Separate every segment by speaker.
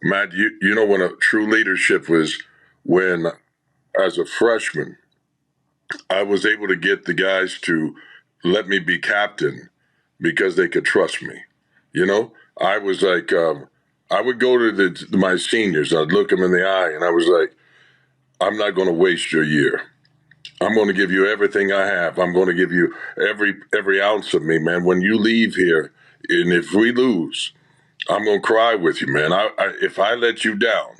Speaker 1: Matt, you know when a true leadership was when, as a freshman, I was able to get the guys to let me be captain because they could trust me. You know, I was like, I would go to my seniors, I'd look them in the eye, and I was like, I'm not going to waste your year. I'm going to give you everything I have. I'm going to give you every ounce of me, man. When you leave here, and if we lose, I'm going to cry with you, man. If I let you down,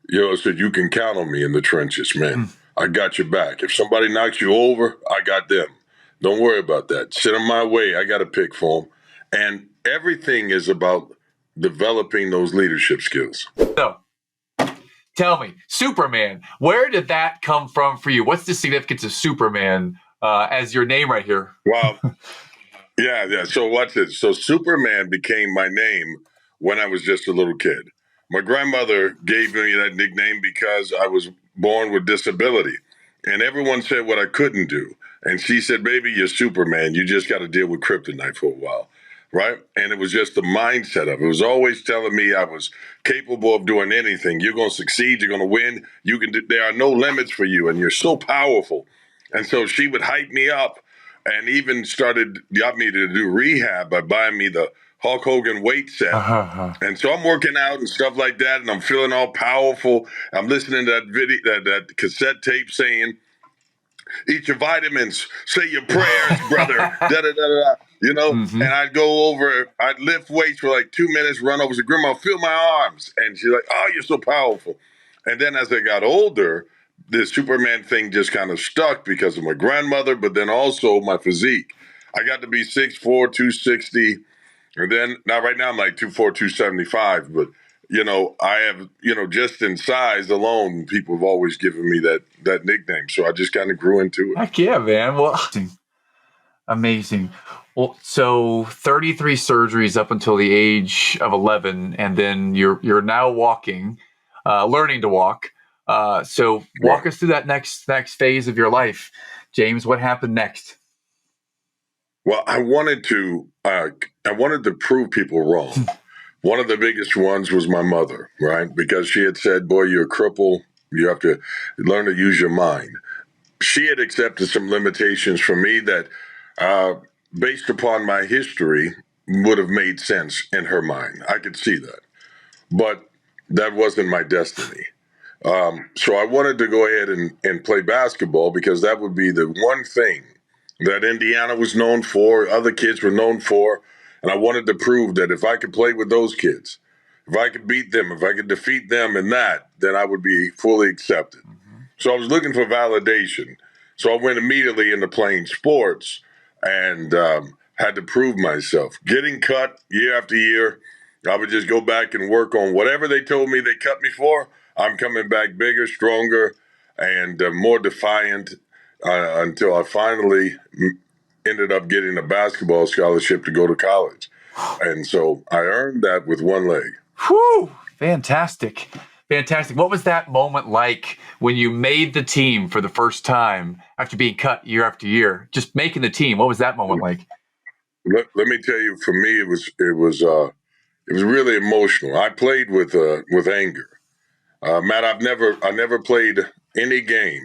Speaker 1: so you can count on me in the trenches, man.
Speaker 2: Mm.
Speaker 1: I got your back. If somebody knocks you over, I got them. Don't worry about that. Sit on my way. I got a pick for them. And everything is about developing those leadership skills.
Speaker 2: So, tell me, Superman, where did that come from for you? What's the significance of Superman as your name right here?
Speaker 1: Wow. Yeah. So watch this. So Superman became my name when I was just a little kid. My grandmother gave me that nickname because I was born with disability. And everyone said what I couldn't do. And she said, baby, you're Superman. You just got to deal with kryptonite for a while. Right. And it was just the mindset of it. It was always telling me I was capable of doing anything. You're going to succeed. You're going to win. You can there are no limits for you. And you're so powerful. And so she would hype me up and even got me to do rehab by buying me the Hulk Hogan weight set. And so I'm working out and stuff like that, and I'm feeling all powerful. I'm listening to that video, that cassette tape saying, "Eat your vitamins, say your prayers, brother." Da da da da.
Speaker 2: Mm-hmm.
Speaker 1: And I'd lift weights for like 2 minutes, run over, say, "Grandma, feel my arms," and she's like, "Oh, you're so powerful." And then as I got older, the Superman thing just kind of stuck because of my grandmother, but then also my physique. I got to be 6'4", 260. And then now, right now, I'm like 2'4", 275. But I have, just in size alone, people have always given me that nickname. So I just kind of grew into it.
Speaker 2: Heck yeah, man. Well, amazing. Well, so 33 surgeries up until the age of 11, and then you're now walking, learning to walk. So walk
Speaker 1: Right.
Speaker 2: us through that next phase of your life, James. What happened next?
Speaker 1: Well, I wanted to prove people wrong. One of the biggest ones was my mother, right? Because she had said, "Boy, you're a cripple. You have to learn to use your mind." She had accepted some limitations from me that, uh, based upon my history, would have made sense in her mind. I could see that. But that wasn't my destiny. So I wanted to go ahead and play basketball because that would be the one thing that Indiana was known for, other kids were known for. And I wanted to prove that if I could play with those kids, if I could beat them, if I could defeat them in that, then I would be fully accepted.
Speaker 2: Mm-hmm.
Speaker 1: So I was looking for validation. So I went immediately into playing sports and had to prove myself. Getting cut year after year, I would just go back and work on whatever they told me they cut me for. I'm coming back bigger, stronger, and more defiant until I finally ended up getting a basketball scholarship to go to college. And so I earned that with one leg.
Speaker 2: Whew! Fantastic. Fantastic. What was that moment like when you made the team for the first time after being cut year after year? Just making the team. What was that moment like?
Speaker 1: Let me tell you, for me, it was really emotional. I played with anger. Matt, I never played any game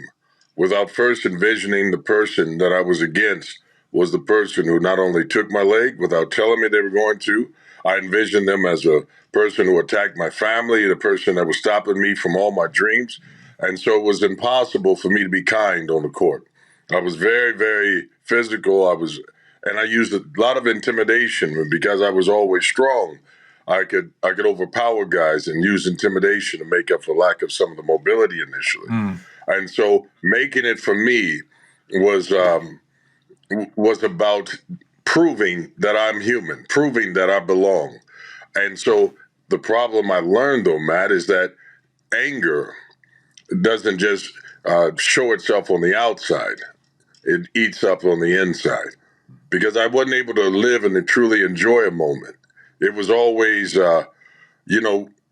Speaker 1: without first envisioning the person that I was against was the person who not only took my leg without telling me they were going to. I envisioned them as a person who attacked my family, the person that was stopping me from all my dreams. And so it was impossible for me to be kind on the court. I was very, very physical. And I used a lot of intimidation because I was always strong. I could overpower guys and use intimidation to make up for lack of some of the mobility initially.
Speaker 2: Mm.
Speaker 1: And so making it for me was was about proving that I'm human, proving that I belong. And so the problem I learned though, Matt, is that anger doesn't just show itself on the outside; it eats up on the inside. Because I wasn't able to live and to truly enjoy a moment. It was always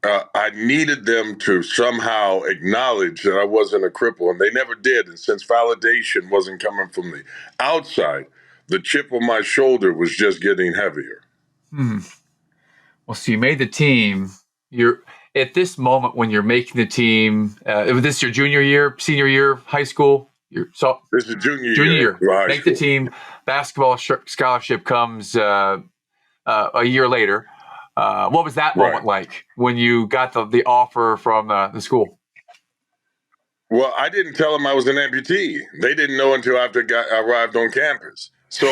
Speaker 1: I needed them to somehow acknowledge that I wasn't a cripple, and they never did. And since validation wasn't coming from the outside, the chip on my shoulder was just getting heavier.
Speaker 2: Hmm. Well, so you made the team. You're at this moment when you're making the team, was this your junior year, senior year, high school?
Speaker 1: This is junior
Speaker 2: Junior
Speaker 1: year
Speaker 2: year,
Speaker 1: of high
Speaker 2: make the
Speaker 1: school.
Speaker 2: team. Basketball scholarship comes a year later. What was that moment like when you got the offer from the school?
Speaker 1: Well, I didn't tell them I was an amputee. They didn't know until after I arrived on campus. So,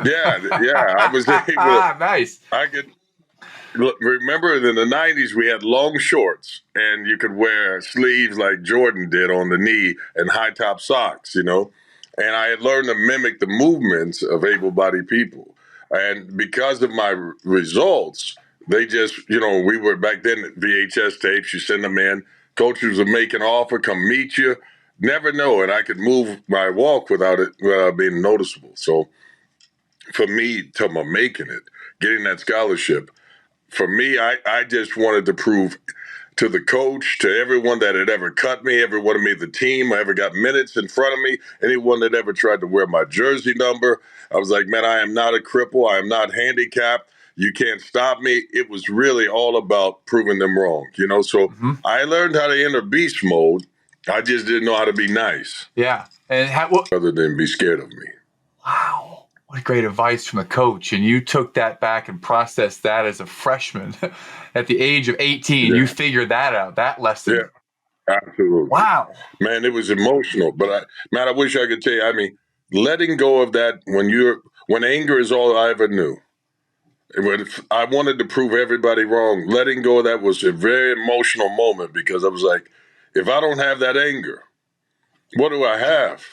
Speaker 1: yeah, I was able.
Speaker 2: Nice.
Speaker 1: I could remember in the 90s we had long shorts and you could wear sleeves like Jordan did on the knee and high top socks, and I had learned to mimic the movements of able-bodied people. And because of my results, they just, we were back then VHS tapes, you send them in, coaches would make an offer, come meet you, never know, and I could move my walk without being noticeable. So for me, talking about making it, getting that scholarship, for me, I just wanted to prove to the coach, to everyone that had ever cut me, everyone that made the team, I ever got minutes in front of me, anyone that ever tried to wear my jersey number. I was like, man, I am not a cripple. I am not handicapped. You can't stop me. It was really all about proving them wrong, So I learned how to enter beast mode. I just didn't know how to be nice.
Speaker 2: Yeah. And
Speaker 1: other than be scared of me.
Speaker 2: Wow. What great advice from the coach. And you took that back and processed that as a freshman. At the age of 18, you figured that out, that lesson.
Speaker 1: Yeah, absolutely.
Speaker 2: Wow.
Speaker 1: Man, it was emotional. But, I wish I could tell you, letting go of that when anger is all I ever knew. When I wanted to prove everybody wrong, letting go of that was a very emotional moment because I was like, if I don't have that anger, what do I have?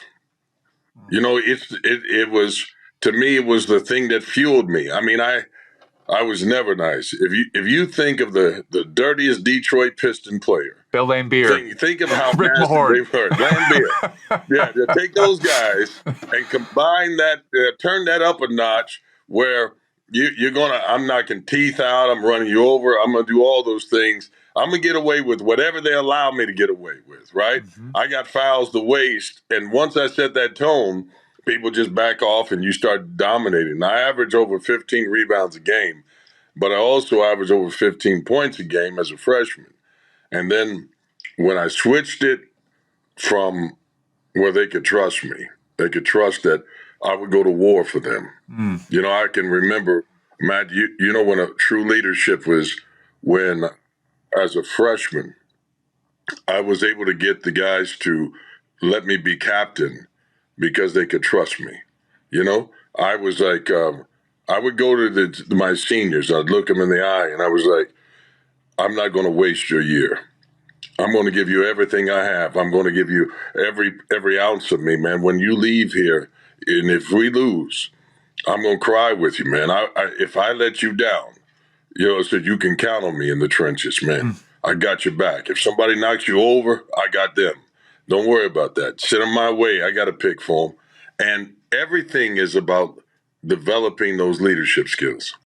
Speaker 1: It was, to me, it was the thing that fueled me. I was never nice. If you think of the dirtiest Detroit Piston player,
Speaker 2: Bill Laimbeer,
Speaker 1: think of how
Speaker 2: Rick
Speaker 1: nasty
Speaker 2: Mahorn.
Speaker 1: they were. Laimbeer. Yeah, take those guys and combine that, turn that up a notch where I'm knocking teeth out, I'm running you over, I'm going to do all those things. I'm going to get away with whatever they allow me to get away with, right? I got fouls to waste. And once I set that tone, people just back off and you start dominating. I average over 15 rebounds a game, but I also average over 15 points a game as a freshman. And then when I switched it from where they could trust me, they could trust that I would go to war for them. I can remember, Matt, when a true leadership was when, as a freshman, I was able to get the guys to let me be captain because they could trust me. I was like, I would go to my seniors, I'd look them in the eye, and I was like, I'm not going to waste your year. I'm going to give you everything I have. I'm going to give you every ounce of me, man. When you leave here, and if we lose, I'm going to cry with you, man. If I let you down, so you can count on me in the trenches, man. I got your back. If somebody knocks you over, I got them. Don't worry about that. Send them my way. I got a pick for them. And everything is about developing those leadership skills.